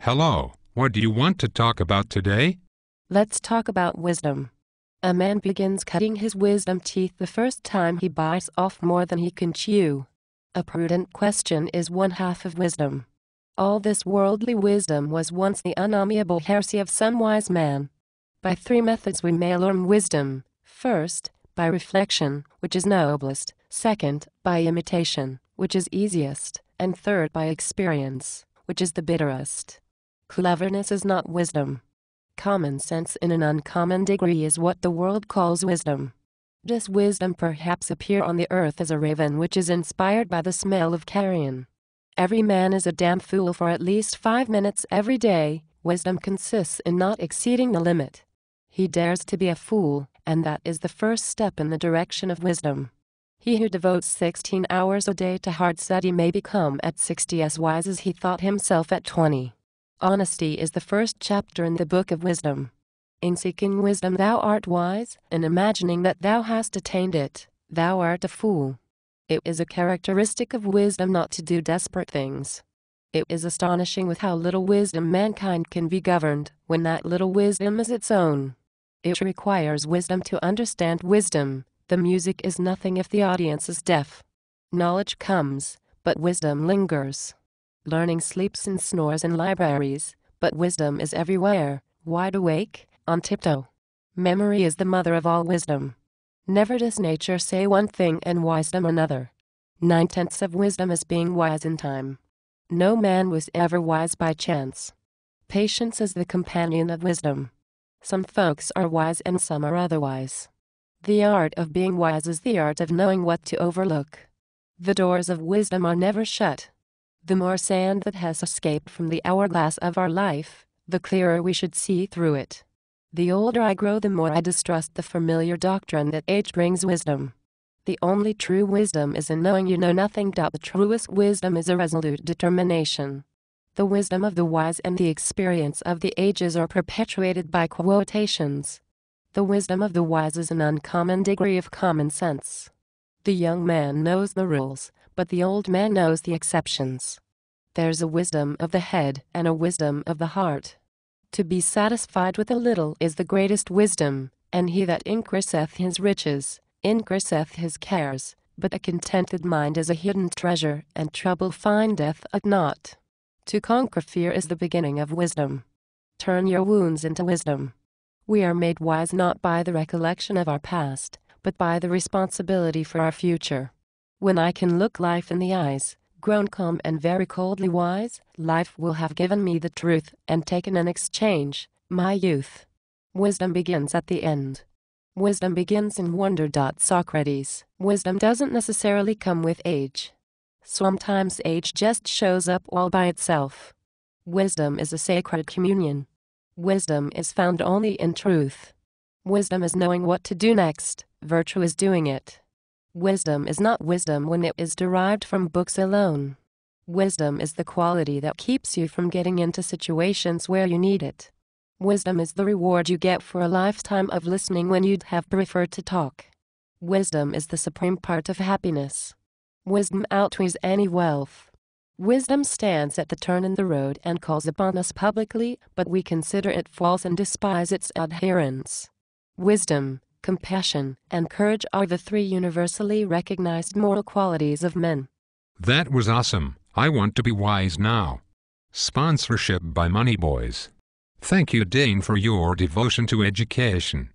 Hello, what do you want to talk about today? Let's talk about wisdom. A man begins cutting his wisdom teeth the first time he bites off more than he can chew. A prudent question is one half of wisdom. All this worldly wisdom was once the unamiable heresy of some wise man. By three methods we may learn wisdom. First, by reflection, which is noblest. Second, by imitation, which is easiest. And third, by experience, which is the bitterest. Cleverness is not wisdom. Common sense in an uncommon degree is what the world calls wisdom. Does wisdom perhaps appear on the earth as a raven which is inspired by the smell of carrion? Every man is a damn fool for at least 5 minutes every day. Wisdom consists in not exceeding the limit. He dares to be a fool, and that is the first step in the direction of wisdom. He who devotes 16 hours a day to hard study may become at 60 as wise as he thought himself at 20. Honesty is the first chapter in the book of wisdom. In seeking wisdom thou art wise, in imagining that thou hast attained it, thou art a fool. It is a characteristic of wisdom not to do desperate things. It is astonishing with how little wisdom mankind can be governed, when that little wisdom is its own. It requires wisdom to understand wisdom. The music is nothing if the audience is deaf. Knowledge comes, but wisdom lingers. Learning sleeps and snores in libraries, but wisdom is everywhere, wide awake, on tiptoe. Memory is the mother of all wisdom. Never does nature say one thing and wisdom another. 9/10 of wisdom is being wise in time. No man was ever wise by chance. Patience is the companion of wisdom. Some folks are wise and some are otherwise. The art of being wise is the art of knowing what to overlook. The doors of wisdom are never shut. The more sand that has escaped from the hourglass of our life, the clearer we should see through it. The older I grow, the more I distrust the familiar doctrine that age brings wisdom. The only true wisdom is in knowing you know nothing. The truest wisdom is a resolute determination. The wisdom of the wise and the experience of the ages are perpetuated by quotations. The wisdom of the wise is an uncommon degree of common sense. The young man knows the rules, but the old man knows the exceptions. There's a wisdom of the head and a wisdom of the heart. To be satisfied with a little is the greatest wisdom, and he that increaseth his riches, increaseth his cares, but a contented mind is a hidden treasure, and trouble findeth it not. To conquer fear is the beginning of wisdom. Turn your wounds into wisdom. We are made wise not by the recollection of our past, but by the responsibility for our future. When I can look life in the eyes, grown calm and very coldly wise, life will have given me the truth and taken in exchange my youth. Wisdom begins at the end. Wisdom begins in wonder. Socrates. Wisdom doesn't necessarily come with age. Sometimes age just shows up all by itself. Wisdom is a sacred communion. Wisdom is found only in truth. Wisdom is knowing what to do next. Virtue is doing it. Wisdom is not wisdom when it is derived from books alone. Wisdom is the quality that keeps you from getting into situations where you need it. Wisdom is the reward you get for a lifetime of listening when you'd have preferred to talk. Wisdom is the supreme part of happiness. Wisdom outweighs any wealth. Wisdom stands at the turn in the road and calls upon us publicly, but we consider it false and despise its adherents. Wisdom, compassion, and courage are the three universally recognized moral qualities of men. That was awesome. I want to be wise now. Sponsorship by Money Boys. Thank you, Dane, for your devotion to education.